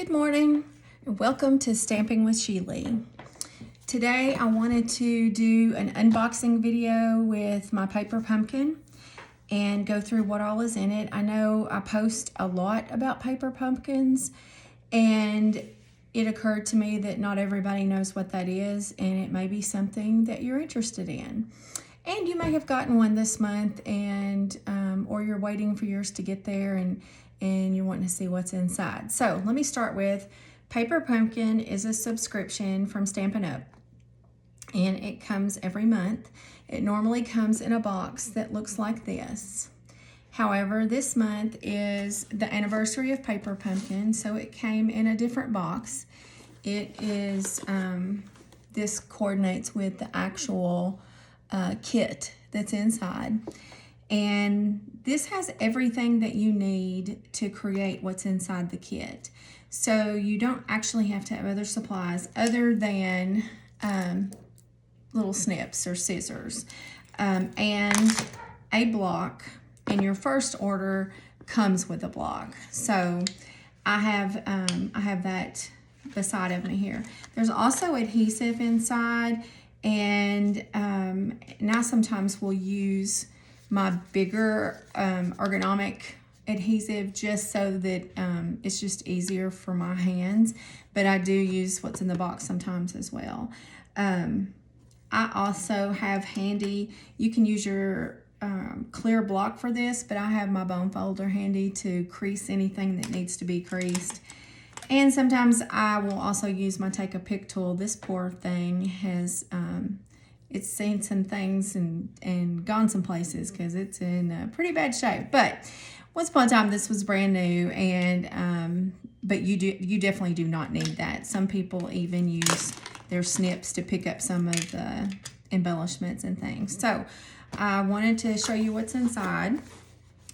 Good morning and welcome to Stamping with Sheely. Today I wanted to do an unboxing video with my paper pumpkin and go through what all is in it. I know I post a lot about paper pumpkins and it occurred to me that not everybody knows what that is, and it may be something that you're interested in. And you may have gotten one this month and or you're waiting for yours to get there and you're wanting to see what's inside. So let me start with Paper Pumpkin is a subscription from Stampin' Up! And it comes every month. It normally comes in a box that looks like this. However, this month is the anniversary of Paper Pumpkin, so it came in a different box. It is, this coordinates with the actual kit that's inside. And this has everything that you need to create what's inside the kit. So you don't actually have to have other supplies other than little snips or scissors and a block. And your first order comes with a block. So I have that beside of me here. There's also adhesive inside, and now sometimes we'll use my bigger ergonomic adhesive just so that it's just easier for my hands, but I do use what's in the box sometimes as well. I also have handy, you can use your clear block for this, but I have my bone folder handy to crease anything that needs to be creased. And sometimes I will also use my Take a Pick tool. This poor thing has it's seen some things and gone some places because it's in pretty bad shape. But once upon a time, this was brand new, and but you definitely do not need that. Some people even use their snips to pick up some of the embellishments and things. So I wanted to show you what's inside.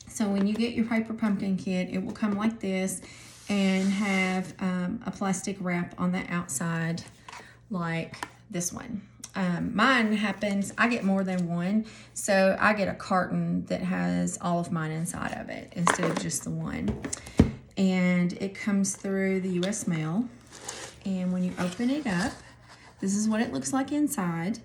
So when you get your Paper Pumpkin kit, it will come like this and have a plastic wrap on the outside like this one. Mine happens, I get more than one, so I get a carton that has all of mine inside of it instead of just the one. And it comes through the US mail, and when you open it up, this is what it looks like inside.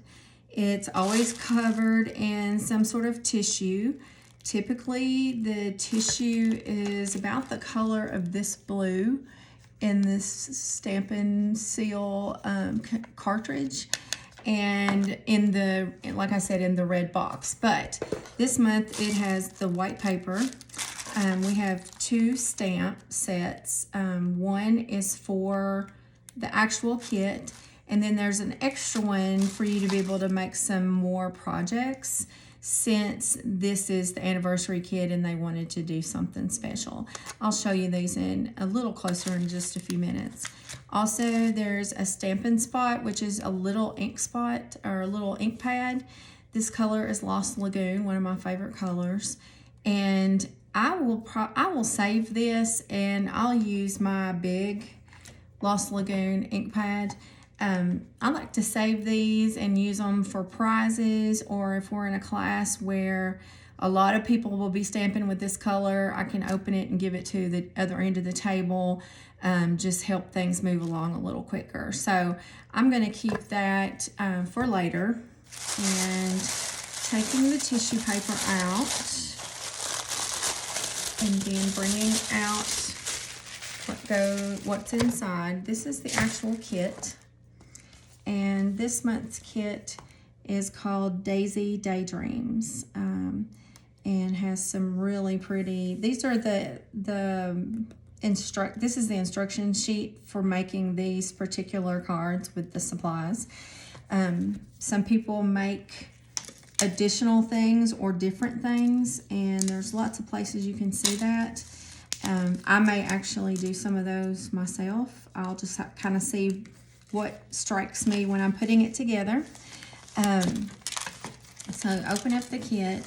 It's always covered in some sort of tissue. Typically, the tissue is about the color of this blue in this Stampin' Seal cartridge, and in the, like I said, in the red box. But this month it has the white paper. We have two stamp sets. One is for the actual kit, and then there's an extra one for you to be able to make some more projects, since this is the anniversary kit and they wanted to do something special. I'll show you these in a little closer in just a few minutes. Also, there's a Stampin' Spot, which is a little ink spot or a little ink pad. This color is Lost Lagoon, one of my favorite colors. And I will save this, and I'll use my big Lost Lagoon ink pad. I like to save these and use them for prizes, or if we're in a class where a lot of people will be stamping with this color, I can open it and give it to the other end of the table, just help things move along a little quicker. So I'm going to keep that for later. And taking the tissue paper out and then bringing out what's inside. This is the actual kit. And this month's kit is called Daisy Daydreams, and has some really pretty, these are this is the instruction sheet for making these particular cards with the supplies. Some people make additional things or different things, and there's lots of places you can see that. I may actually do some of those myself. I'll just kind of see what strikes me when I'm putting it together. So open up the kit,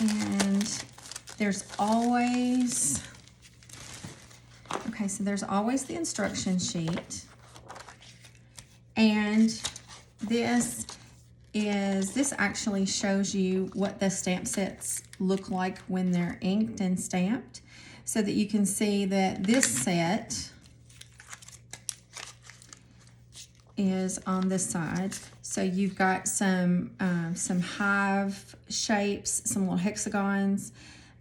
and there's always, so there's always the instruction sheet, and this is this actually shows you what the stamp sets look like when they're inked and stamped, so that you can see that this set is on this side. So you've got some hive shapes, some little hexagons,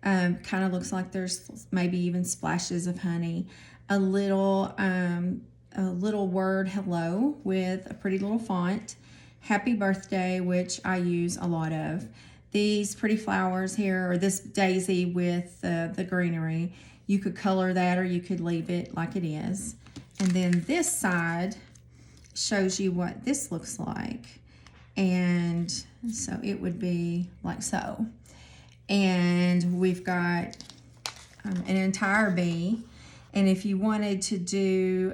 kind of looks like there's maybe even splashes of honey, a little word hello with a pretty little font, happy birthday, which I use a lot of, these pretty flowers here, or this daisy with the greenery. You could color that or you could leave it like it is. And then this side shows you what this looks like, and so it would be like so. And we've got an entire bee, and if you wanted to do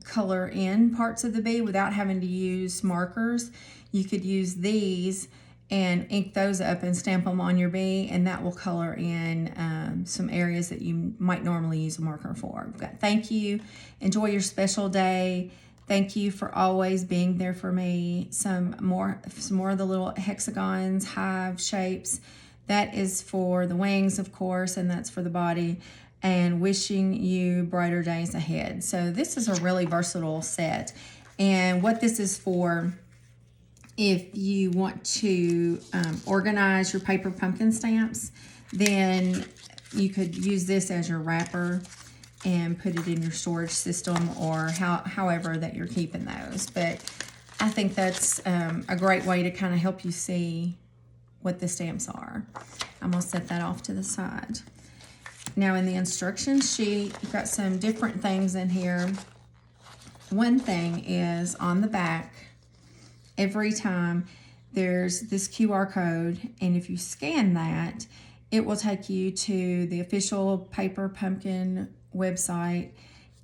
color in parts of the bee without having to use markers, you could use these and ink those up and stamp them on your bee, and that will color in some areas that you might normally use a marker for. We've got thank you, enjoy your special day, thank you for always being there for me, some more of the little hexagons, hive shapes. That is for the wings, of course, and that's for the body, and wishing you brighter days ahead. So this is a really versatile set, and what this is for, if you want to organize your paper pumpkin stamps, then you could use this as your wrapper and put it in your storage system, or however that you're keeping those. But I think that's a great way to kind of help you see what the stamps are. I'm gonna set that off to the side. Now in the instruction sheet, you've got some different things in here. One thing is on the back, every time there's this QR code, and if you scan that, it will take you to the official Paper Pumpkin website,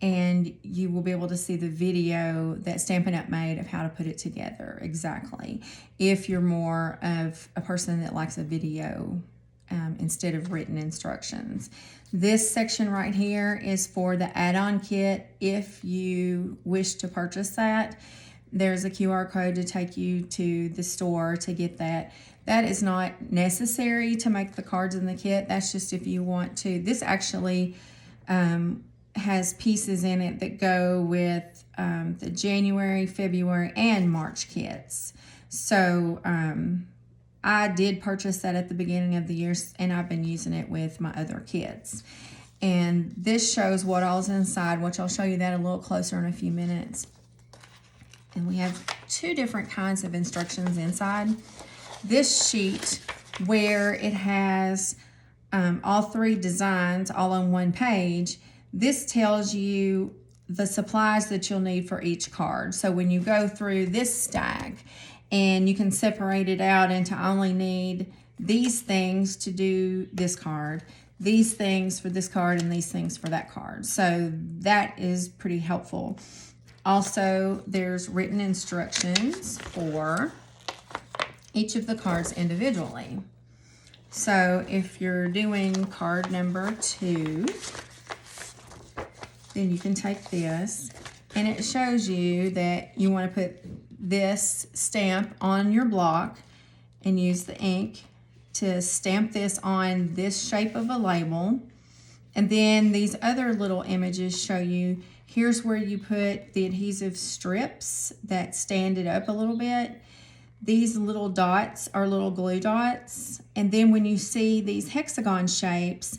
and you will be able to see the video that Stampin' Up! Made of how to put it together exactly, if you're more of a person that likes a video instead of written instructions. This section right here is for the add-on kit. If you wish to purchase that, there's a QR code to take you to the store to get that. That is not necessary to make the cards in the kit. That's just if you want to. This actually has pieces in it that go with the January, February, and March kits. So I did purchase that at the beginning of the year, and I've been using it with my other kits. And this shows what all's inside, which I'll show you that a little closer in a few minutes. And we have two different kinds of instructions inside. This sheet, where it has all three designs all on one page, this tells you the supplies that you'll need for each card. So when you go through this stack, and you can separate it out into I only need these things to do this card, these things for this card, and these things for that card. So that is pretty helpful. Also, there's written instructions for each of the cards individually. So if you're doing card number 2, then you can take this, and it shows you that you want to put this stamp on your block and use the ink to stamp this on this shape of a label. And then these other little images show you, here's where you put the adhesive strips that stand it up a little bit. These little dots are little glue dots. And then when you see these hexagon shapes,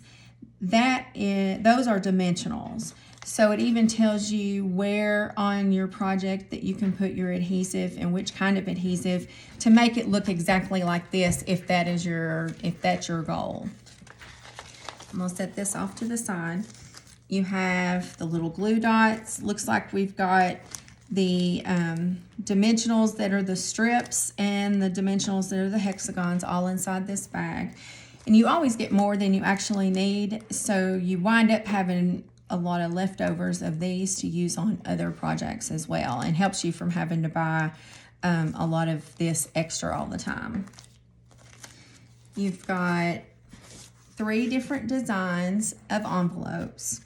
those are dimensionals. So it even tells you where on your project that you can put your adhesive and which kind of adhesive to make it look exactly like this if that's your goal. I'm gonna set this off to the side. You have the little glue dots. Looks like we've got the dimensionals that are the strips and the dimensionals that are the hexagons all inside this bag. And you always get more than you actually need, so you wind up having a lot of leftovers of these to use on other projects as well, and helps you from having to buy a lot of this extra all the time. You've got 3 different designs of envelopes,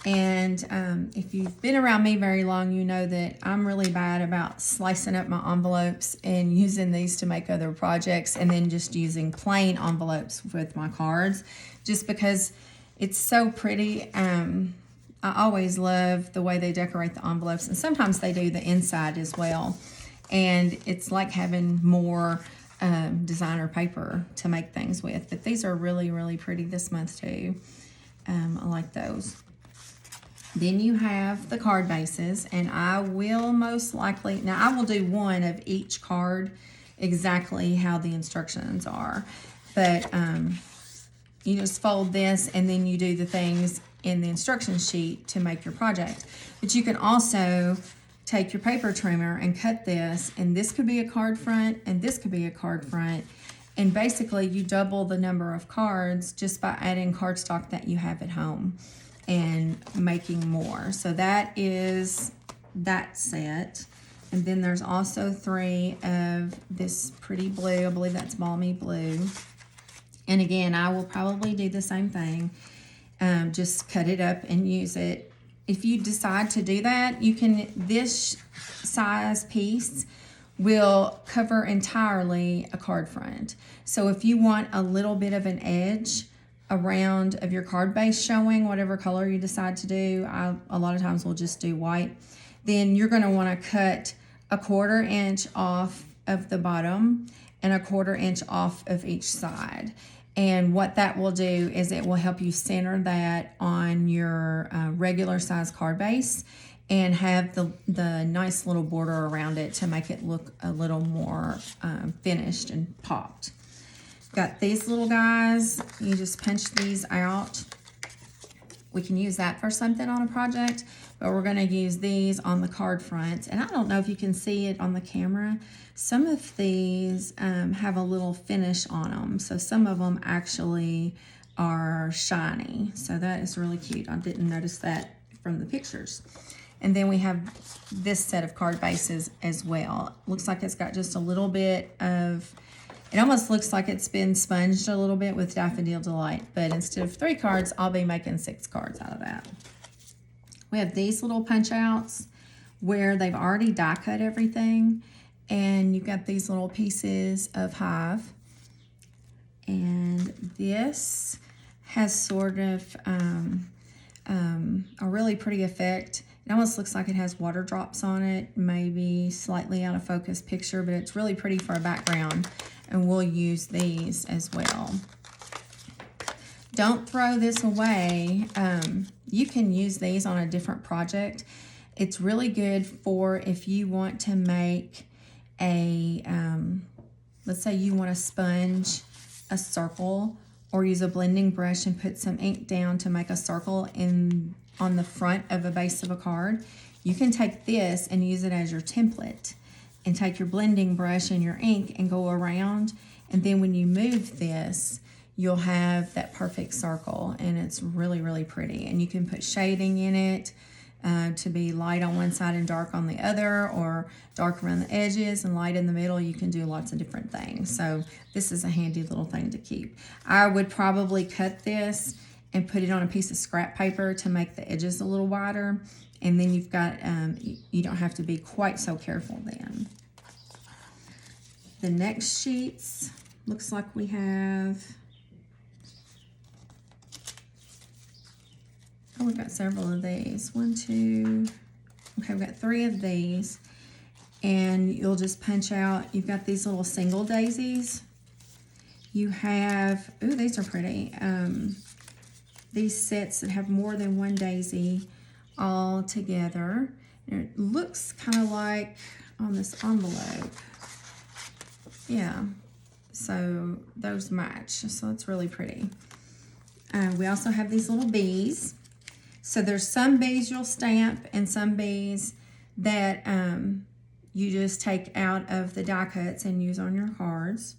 And if you've been around me very long, you know that I'm really bad about slicing up my envelopes and using these to make other projects, and then just using plain envelopes with my cards, just because it's so pretty. I always love the way they decorate the envelopes, and sometimes they do the inside as well. And it's like having more designer paper to make things with. But these are really, really pretty this month too. I like those. Then you have the card bases, and I will most likely, now I will do one of each card exactly how the instructions are. But you just fold this and then you do the things in the instruction sheet to make your project. But you can also take your paper trimmer and cut this, and this could be a card front and this could be a card front, and basically you double the number of cards just by adding cardstock that you have at home and making more. So that is that set. And then there's also 3 of this pretty blue. I believe that's balmy blue. And again, I will probably do the same thing. Just cut it up and use it. If you decide to do that, you can, this size piece will cover entirely a card front. So if you want a little bit of an edge around of your card base showing, whatever color you decide to do, a lot of times we'll just do white, then you're going to want to cut a 1/4 inch off of the bottom and a 1/4 inch off of each side. And what that will do is it will help you center that on your regular size card base and have the nice little border around it to make it look a little more finished and popped. Got these little guys. You just punch these out. We can use that for something on a project, but we're going to use these on the card front. And I don't know if you can see it on the camera. Some of these have a little finish on them. So some of them actually are shiny. So that is really cute. I didn't notice that from the pictures. And then we have this set of card bases as well. Looks like it's got just a little bit of, it almost looks like it's been sponged a little bit with Daffodil Delight, but instead of 3 cards, I'll be making 6 cards out of that. We have these little punch outs where they've already die cut everything, and you've got these little pieces of Hive. And this has sort of a really pretty effect. It almost looks like it has water drops on it, maybe slightly out of focus picture, but it's really pretty for a background. And we'll use these as well. Don't throw this away. You can use these on a different project. It's really good for if you want to make a, let's say you want to sponge a circle or use a blending brush and put some ink down to make a circle on the front of a base of a card. You can take this and use it as your template, and take your blending brush and your ink and go around, and then when you move this, you'll have that perfect circle, and it's really, really pretty. And you can put shading in it to be light on one side and dark on the other, or dark around the edges and light in the middle. You can do lots of different things. So this is a handy little thing to keep. I would probably cut this and put it on a piece of scrap paper to make the edges a little wider. And then you've got, you don't have to be quite so careful then. The next sheets, looks like we have, oh, we've got several of these. 1, 2, okay, we've got 3 of these. And you'll just punch out, you've got these little single daisies. You have, ooh, these are pretty. These sets that have more than one daisy all together. And it looks kind of like on this envelope. Yeah, so those match, so it's really pretty. We also have these little bees. So there's some bees you'll stamp and some bees that you just take out of the die cuts and use on your cards.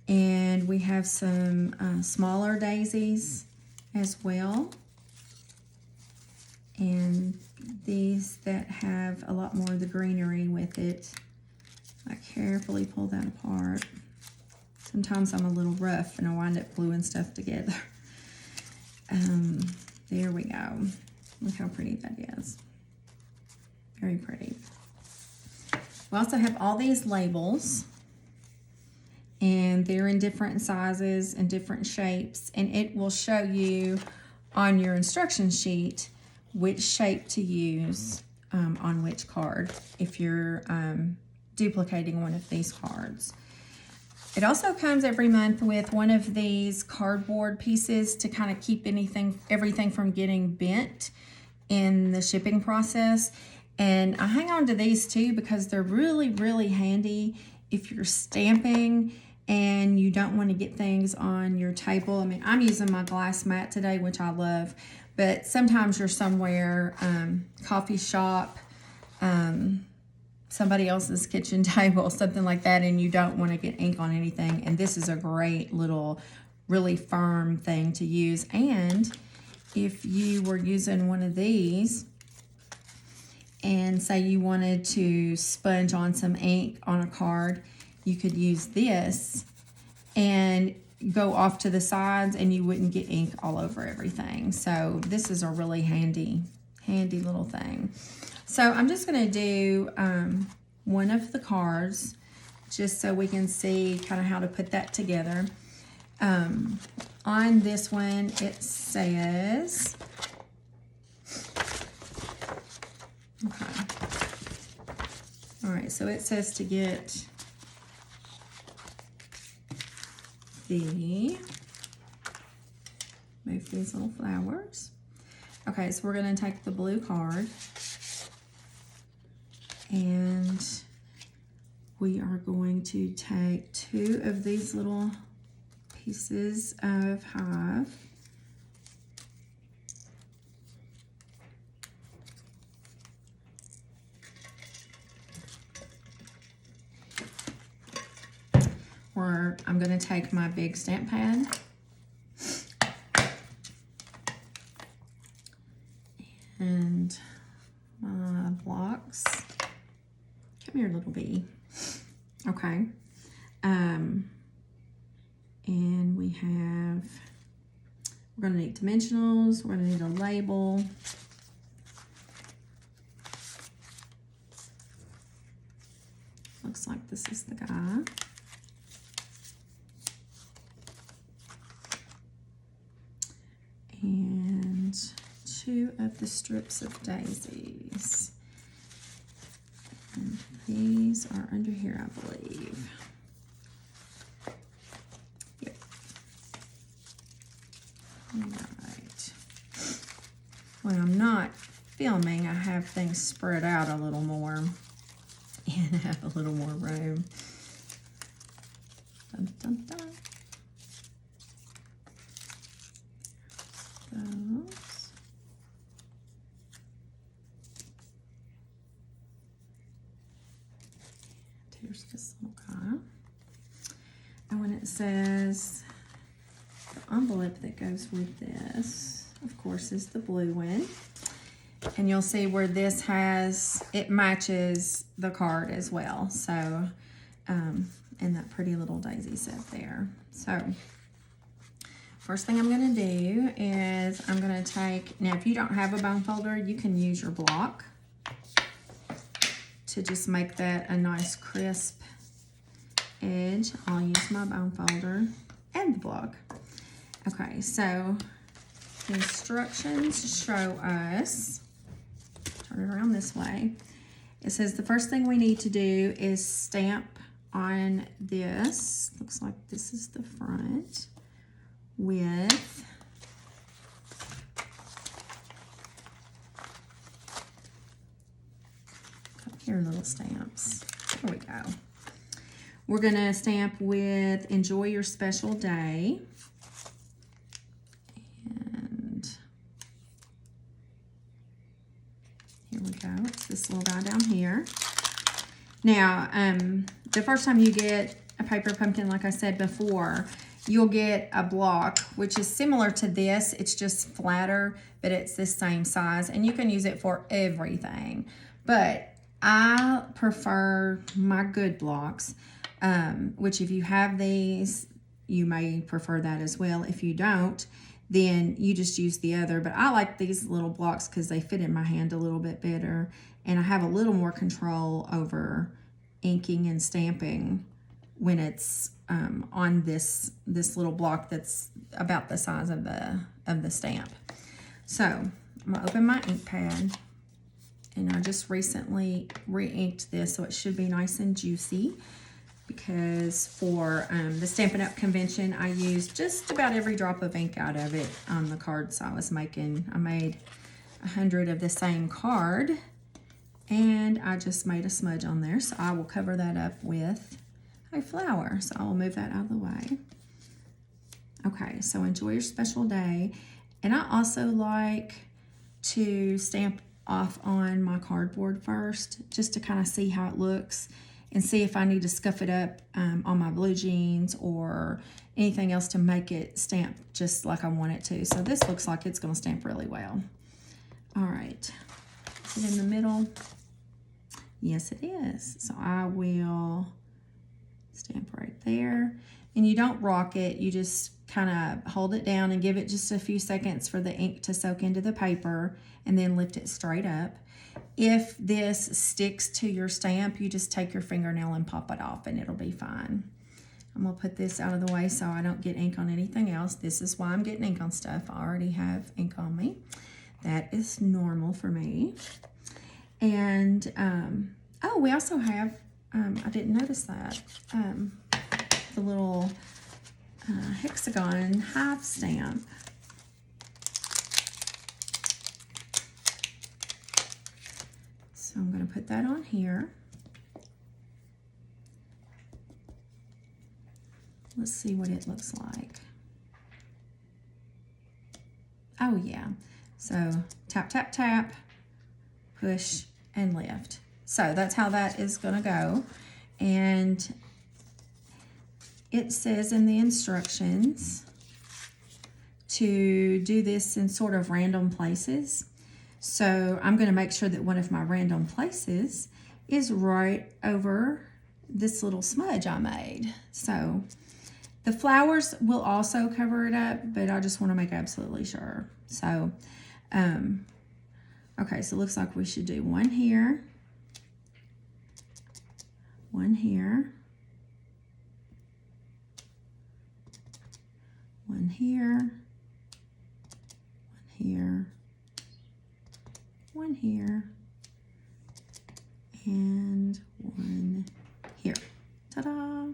And we have some smaller daisies as well. And these that have a lot more of the greenery with it. I carefully pull that apart. Sometimes I'm a little rough and I wind up gluing stuff together. There we go. Look how pretty that is. Very pretty. We also have all these labels, and they're in different sizes and different shapes, and it will show you on your instruction sheet which shape to use on which card if you're duplicating one of these cards. It also comes every month with one of these cardboard pieces to kind of keep everything from getting bent in the shipping process. And I hang on to these too because they're really, really handy if you're stamping and you don't want to get things on your table. I mean, I'm using my glass mat today, which I love, but sometimes you're somewhere, coffee shop, somebody else's kitchen table, something like that, and you don't want to get ink on anything. And this is a great little, really firm thing to use. And if you were using one of these and say you wanted to sponge on some ink on a card, you could use this and go off to the sides and you wouldn't get ink all over everything. So this is a really handy little thing. So I'm just going to do one of the cards just so we can see kind of how to put that together. On this one, it says, okay. All right, so it says to get move these little flowers. Okay, so we're going to take the blue card and we are going to take 2 of these little pieces of hive. Or I'm going to take my big stamp pad and my blocks. Come here, little bee. Okay. And we're going to need dimensionals. We're going to need a label. Looks like this is the guy. And 2 of the strips of daisies. And these are under here, I believe. Yep. All right. When I'm not filming, I have things spread out a little more and have a little more room. Dun, dun, dun. Those. Here's this little guy. And when it says the envelope that goes with this, of course, is the blue one. And you'll see where this has, it matches the card as well. So, and that pretty little daisy set there. So, first thing I'm going to do is I'm going to take, now if you don't have a bone folder, you can use your block to just make that a nice crisp edge. I'll use my bone folder and the block. Okay, so the instructions show us, turn it around this way. It says the first thing we need to do is stamp on this. Looks like this is the front. With here little stamps. Here we go. We're going to stamp with enjoy your special day. And here we go. It's this little guy down here. Now, the first time you get a paper pumpkin, like I said before, you'll get a block, which is similar to this. It's just flatter, but it's the same size, and you can use it for everything. But I prefer my good blocks, which if you have these, you may prefer that as well. If you don't, then you just use the other. But I like these little blocks because they fit in my hand a little bit better, and I have a little more control over inking and stamping when it's on this little block that's about the size of the stamp. So I'm gonna open my ink pad, and I just recently re-inked this, so it should be nice and juicy, because for the Stampin' Up! Convention, I used just about every drop of ink out of it on the cards I was making. I made 100 of the same card, and I just made a smudge on there, so I will cover that up with a flower. So I will move that out of the way. Okay, so enjoy your special day. And I also like to stamp off on my cardboard first, just to kind of see how it looks and see if I need to scuff it up on my blue jeans or anything else to make it stamp just like I want it to. So this looks like it's going to stamp really well. All right, is it in the middle? Yes, it is. So I will stamp right there. And you don't rock it, you just kind of hold it down and give it just a few seconds for the ink to soak into the paper, and then lift it straight up. If this sticks to your stamp, you just take your fingernail and pop it off and it'll be fine. I'm gonna put this out of the way so I don't get ink on anything else. This is why I'm getting ink on stuff. I already have ink on me. That is normal for me. And, oh, we also have, I didn't notice that, the little hexagon hive stamp. So I'm going to put that on here. Let's see what it looks like. Oh yeah, so tap, tap, tap, push and lift. So that's how that is going to go. And it says in the instructions to do this in sort of random places. So I'm going to make sure that one of my random places is right over this little smudge I made. So the flowers will also cover it up, but I just want to make absolutely sure. So, okay, so it looks like we should do one here, one here, one here, one here, one here, and one here. Ta-da!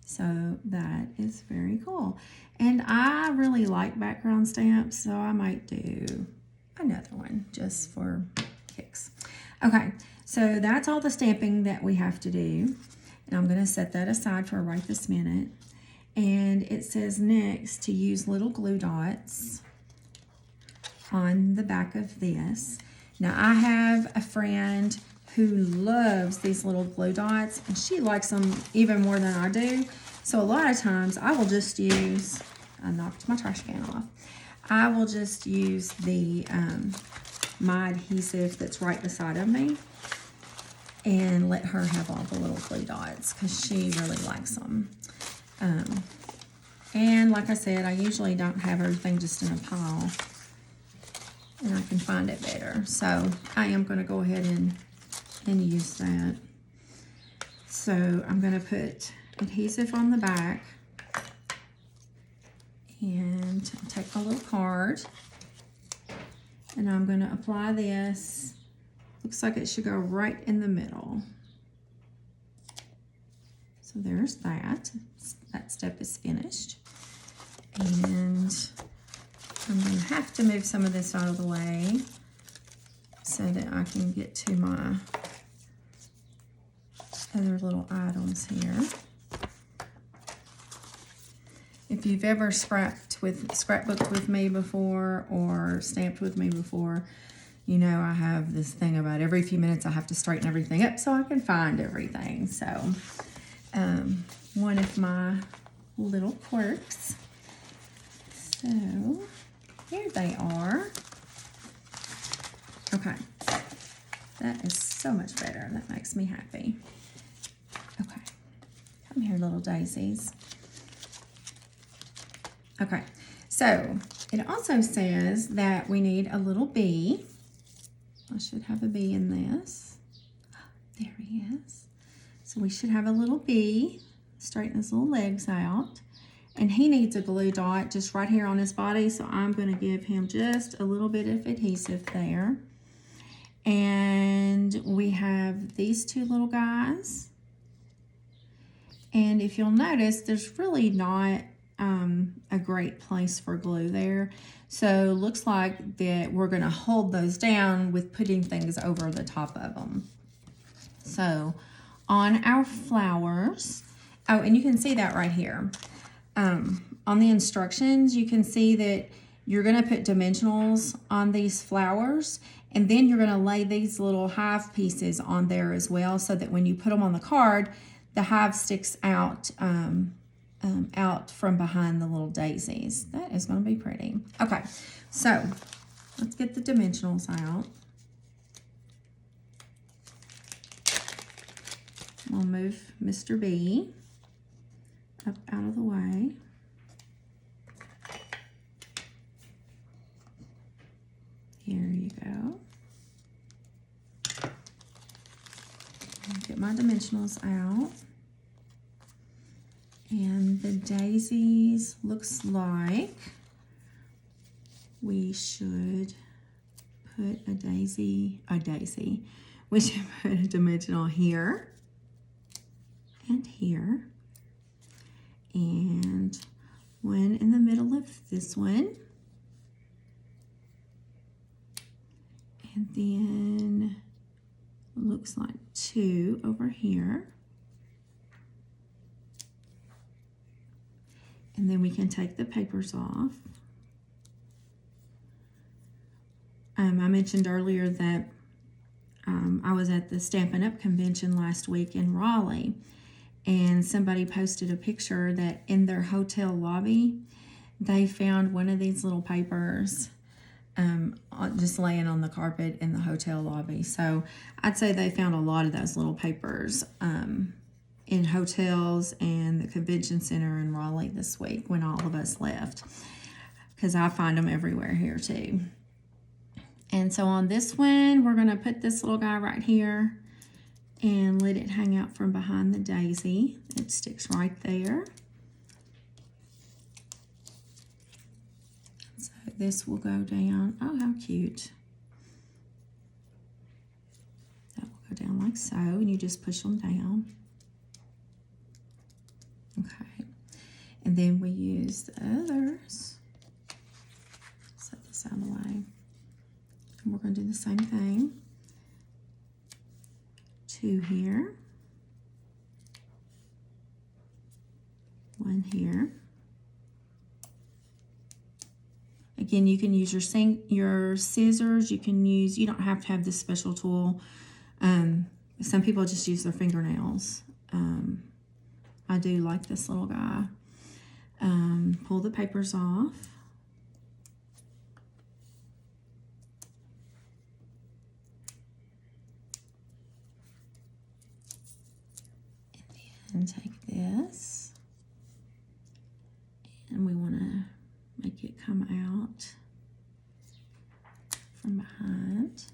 So that is very cool. And I really like background stamps, so I might do another one just for kicks. Okay, so that's all the stamping that we have to do. And I'm gonna set that aside for right this minute. And it says next to use little glue dots on the back of this. Now I have a friend who loves these little glue dots, and she likes them even more than I do. So a lot of times I will just use, I knocked my trash can off. I will just use the my adhesive that's right beside of me and let her have all the little glue dots because she really likes them. And like I said, I usually don't have everything just in a pile, and I can find it better. So I am going to go ahead and use that. So I'm going to put adhesive on the back and take my little card, and I'm going to apply this. Looks like it should go right in the middle. So there's that. That step is finished. And I'm going to have to move some of this out of the way so that I can get to my other little items here. If you've ever scrapbooked with me before or stamped with me before, you know I have this thing about every few minutes I have to straighten everything up so I can find everything. So one of my little quirks. So here they are. Okay, that is so much better. That makes me happy. Okay, come here, little daisies. Okay, so It also says that we need a little bee. I should have a bee in this. There he is. So we should have a little bee. Straighten his little legs out. And he needs a glue dot just right here on his body. So I'm going to give him just a little bit of adhesive there. And we have these two little guys. And if you'll notice, there's really not a great place for glue there. So looks like that we're going to hold those down with putting things over the top of them. So on our flowers, oh, and you can see that right here. On the instructions, you can see that you're going to put dimensionals on these flowers, and then you're going to lay these little hive pieces on there as well, so that when you put them on the card, the hive sticks out out from behind the little daisies. That is going to be pretty. Okay, so let's get the dimensionals out. We'll move Mr. B up out of the way. Here you go. I'll get my dimensionals out. And the daisies looks like we should put a daisy. We should put a dimensional here and here, and one in the middle of this one, and then looks like two over here, and then we can take the papers off. I mentioned earlier that I was at the Stampin' Up! Convention last week in Raleigh, and somebody posted a picture that in their hotel lobby, they found one of these little papers just laying on the carpet in the hotel lobby. So I'd say they found a lot of those little papers in hotels and the convention center in Raleigh this week when all of us left, because I find them everywhere here too. And so on this one, we're going to put this little guy right here and let it hang out from behind the daisy. It sticks right there. So this will go down. Oh, how cute. That will go down like so, and you just push them down. Okay. And then we use the others. Set this out of the way. And we're going to do the same thing. Two here, one here. Again, you can use your scissors. You don't have to have this special tool. Some people just use their fingernails. I do like this little guy. Pull the papers off. And take this, and we want to make it come out from behind.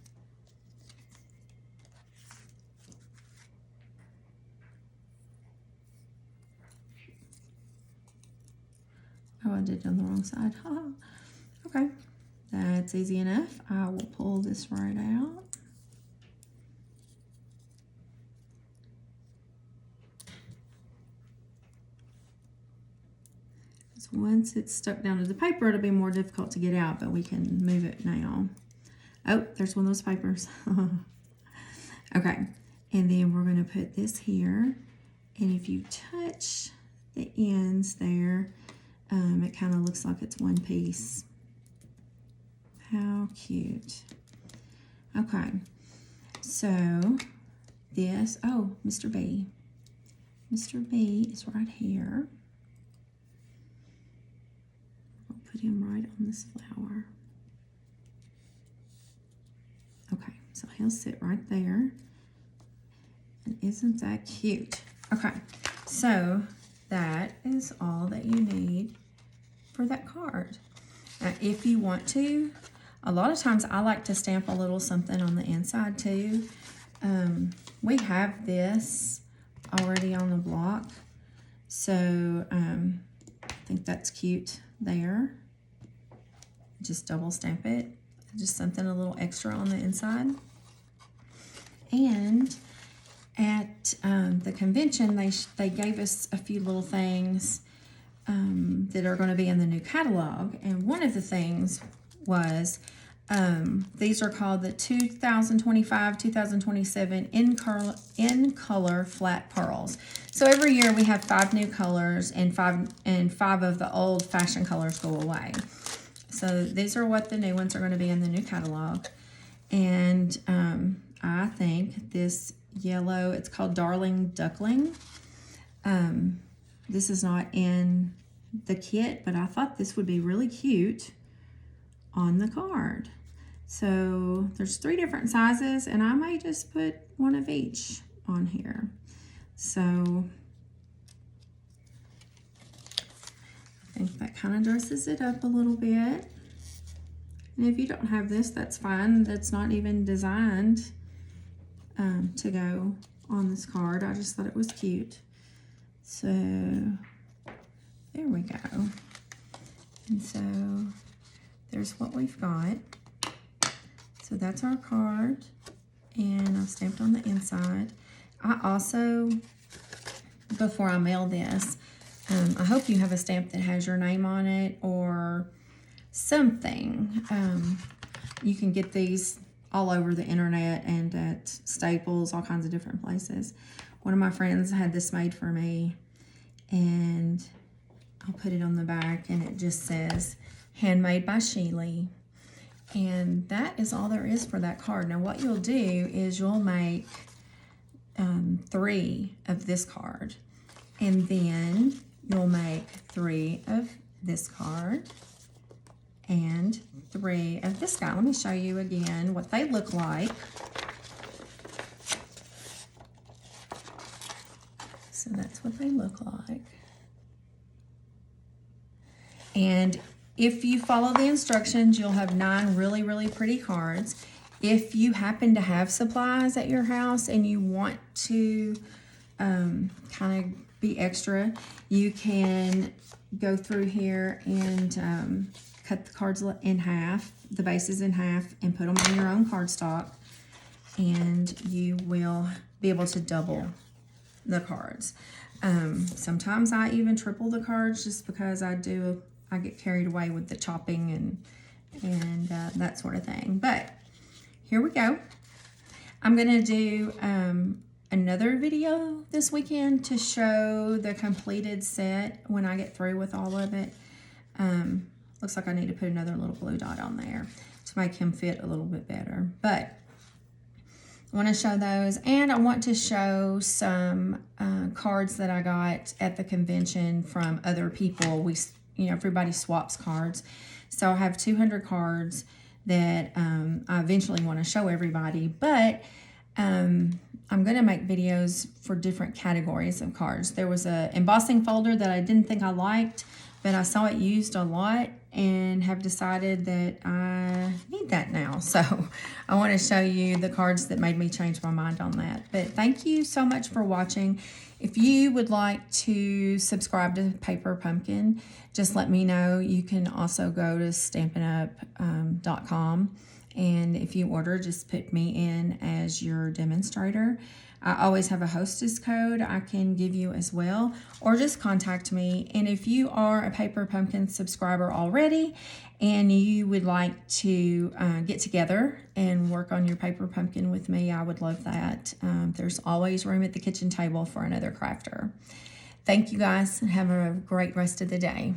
Oh, I did it on the wrong side. Okay, that's easy enough. I will pull this right out. Once it's stuck down to the paper, it'll be more difficult to get out, but we can move it now. Oh, there's one of those papers. Okay, and then we're going to put this here, and if you touch the ends there, it kind of looks like it's one piece. How cute. Okay, so this, oh, Mr. B. Mr. B is right here. Put him right on this flower. Okay, so he'll sit right there. And isn't that cute? Okay, so that is all that you need for that card. If you want to, a lot of times I like to stamp a little something on the inside too. We have this already on the block, so I think that's cute there. Just double stamp it, just something a little extra on the inside. And at the convention, they gave us a few little things that are going to be in the new catalog, and one of the things was these are called the 2025-2027 in color flat pearls. So every year we have 5 new colors, and five of the old fashion colors go away. So these are what the new ones are going to be in the new catalog. And I think this yellow, it's called Darling Duckling. This is not in the kit, but I thought this would be really cute on the card. So there's 3 different sizes, and I may just put one of each on here. So I think that kind of dresses it up a little bit. And if you don't have this, that's fine. That's not even designed to go on this card. I just thought it was cute. So there we go. And so there's what we've got. So that's our card, and I've stamped on the inside. I also, before I mail this, I hope you have a stamp that has your name on it or something. You can get these all over the internet and at Staples, all kinds of different places. One of my friends had this made for me, and I'll put it on the back, and it just says, handmade by Sheely. And that is all there is for that card. Now what you'll do is you'll make 3 of this card, and then you'll make 3 of this card and 3 of this guy. Let me show you again what they look like. So that's what they look like. And if you follow the instructions, you'll have 9 really, really pretty cards. If you happen to have supplies at your house and you want to kind of be extra, you can go through here and cut the cards in half, the bases in half, and put them on your own cardstock, and you will be able to double the cards. Sometimes I even triple the cards just because I get carried away with the chopping and that sort of thing. But here we go. I'm gonna do another video this weekend to show the completed set when I get through with all of it. Looks like I need to put another little blue dot on there to make him fit a little bit better. But I want to show those, and I want to show some cards that I got at the convention from other people. Everybody swaps cards. So I have 200 cards that I eventually want to show everybody, but I'm going to make videos for different categories of cards. There was an embossing folder that I didn't think I liked, but I saw it used a lot and have decided that I need that now. So I want to show you the cards that made me change my mind on that. But thank you so much for watching. If you would like to subscribe to Paper Pumpkin, just let me know. You can also go to StampinUp.com, and if you order, just put me in as your demonstrator. I always have a hostess code I can give you as well, or just contact me. And if you are a Paper Pumpkin subscriber already and you would like to get together and work on your Paper Pumpkin with me, I would love that. There's always room at the kitchen table for another crafter. Thank you guys, and have a great rest of the day.